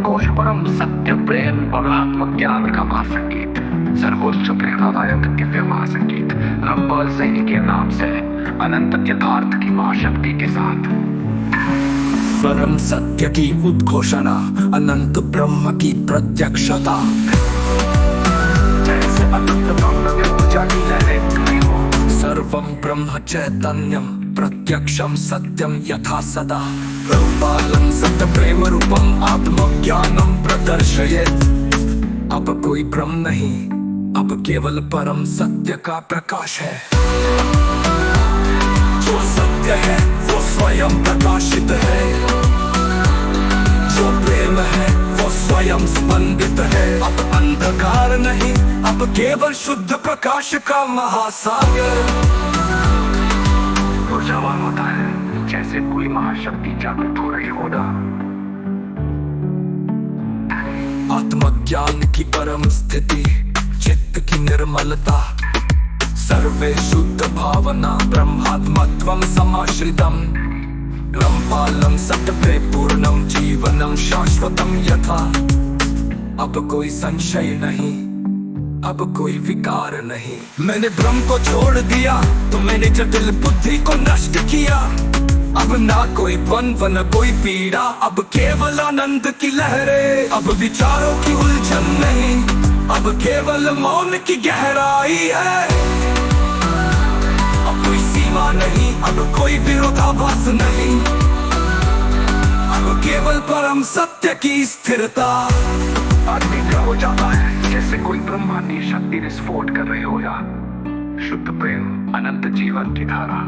कोश परम सत्य प्रेम और आत्मज्ञान का महासंगीत, सर्वोच्च प्रेरणादायक दिव्य महासंगीत रंपाल सैनी के नाम से अनंत यथार्थ की महाशक्ति के साथ। परम सत्य की उद्घोषणा, अनंत ब्रह्म की प्रत्यक्षता, जैसे अनंत ब्रह्म में उजागी लहरें तुम्हें हो। सर्वं ब्रह्म चैतन्यम प्रत्यक्षम सत्यम यथा सदा, रंपालं सत्य प्रेम रूपम आत्मज्ञानम प्रदर्शयेत्। अब कोई भ्रम नहीं, अब केवल परम सत्य का प्रकाश है। जो सत्य है वो स्वयं प्रकाशित है, जो प्रेम है वो स्वयं स्पंदित है। अब अंधकार नहीं, अब केवल शुद्ध प्रकाश का महासागर ऊर्जावान होता है, जैसे कोई महाशक्ति जागृत हो रही होगा। आत्मज्ञान की परम स्थिति, चित्त की निर्मलता, सर्वे शुद्ध भावना, ब्रह्मात्मत्वं समाश्रितम्। रंपालं सत्य पूर्णं जीवनं शाश्वतं यथा। अब कोई संशय नहीं, अब कोई विकार नहीं। मैंने भ्रम को छोड़ दिया तो मैंने जटिल बुद्धि को नष्ट किया। अब ना कोई द्वंद्व न कोई पीड़ा, अब केवल आनंद की लहरें। अब विचारों की उलझन नहीं, अब केवल मौन की गहराई है। अब कोई सीमा नहीं, अब कोई विरोधाभास नहीं, अब केवल परम सत्य की स्थिरता। आदमी क्या हो जाता है जैसे कोई ब्रह्मांडीय शक्ति विस्फोट कर रही हो। या शुद्ध प्रेम अनंत जीवन की धारा,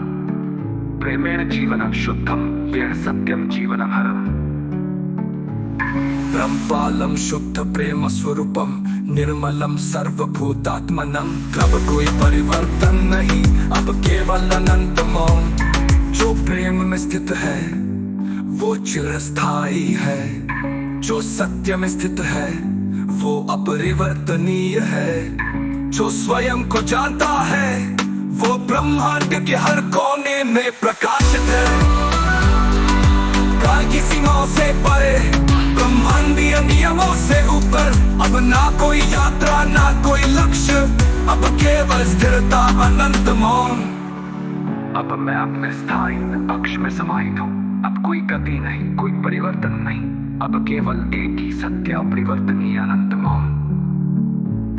प्रेमेण जीवनं शुद्धं वेण सत्यं जीवनं हरम्। रंपालं शुद्ध प्रेम स्वरूपम निर्मलम सर्वभूतात्मनम। अब कोई परिवर्तन नहीं, अब केवल अनंत मौन। जो प्रेम में स्थित है वो चिरस्थायी है, जो सत्य में स्थित है वो अपरिवर्तनीय है। जो स्वयं को जानता है वो ब्रह्मांड के हर कोने में प्रकाशित है। काल की सीमाओं से परे, ब्रह्मांडीय नियमों से ऊपर। अब ना कोई यात्रा ना कोई लक्ष्य, अब केवल स्थिरता अनंत मौन। अब मैं अपने स्थायी अक्ष में समाहित हूँ। अब कोई गति नहीं, कोई परिवर्तन नहीं, अब केवल एक ही सत्य अपरिवर्तनीय अनंत मौन।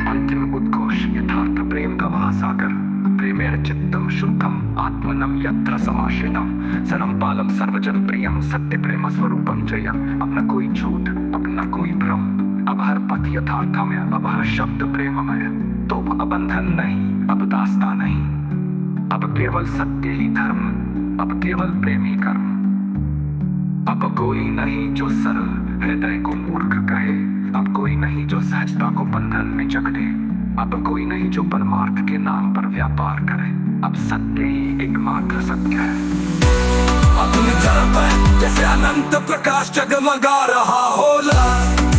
अंतिम उद्घोष यथार्थ प्रेम का महासागर, प्रेमेण चित्तम शुद्धम आत्मनम यत्र समाश्रितम। सरंपालम सर्वजन प्रियम सत्य प्रेम स्वरूपम जयम। अब न कोई झूठ, अब न कोई भ्रम, अब हर पथ यथार्थमय, अब हर शब्द प्रेममय। तो अब बंधन नहीं, अब दास्तां नहीं, अब केवल सत्य ही धर्म, अब केवल प्रेम ही कर्म। अब कोई नहीं जो सरल हृदय को मूर्ख कहे, अब कोई नहीं जो सहजता को बंधन में जकड़े, अब कोई नहीं जो परमार्थ के नाम पर व्यापार करे। अब सत्य ही एकमात्र सत्य है। अब निजल जैसे अनंत प्रकाश जगमगा रहा होला।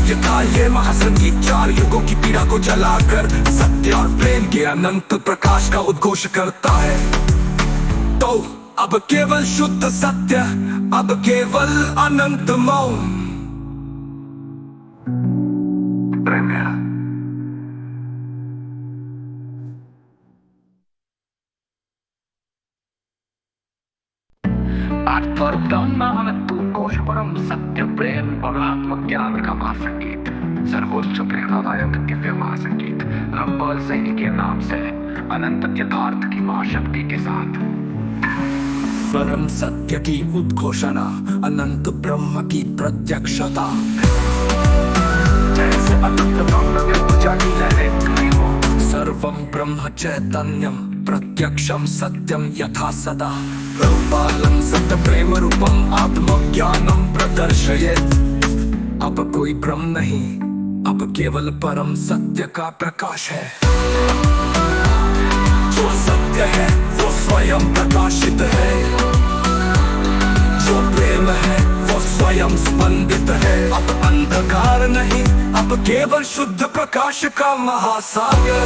यथा ये महासंगीत 4 युगों की पीड़ा को जलाकर सत्य और प्रेम के अनंत प्रकाश का उद्घोष करता है। तो अब केवल शुद्ध सत्य, अब केवल अनंत मौन। कोश परम सत्य प्रेम और आत्मज्ञान का महासंगीत, सर्वोच्च प्रेरणादायक दिव्य महासंगीत रंपाल सैनी के नाम से अनंत यथार्थ की महाशक्ति के साथ। परम सत्य की उद्घोषणा, अनंत ब्रह्म की प्रत्यक्षता, जैसे अनंत ब्रह्म में उजागी लहरें तुम्हें हो। सर्वं ब्रह्म चैतन्यम प्रत्यक्षम सत्यम यथा सदा, रंपालं सत्य प्रेम रूपम आत्मज्ञानम प्रदर्शयेत्। अब कोई भ्रम नहीं, अब केवल परम सत्य का प्रकाश है। जो सत्य है वो स्वयं प्रकाशित है, जो प्रेम है वो स्वयं स्पंदित है। अब अंधकार नहीं, अब केवल शुद्ध प्रकाश का महासागर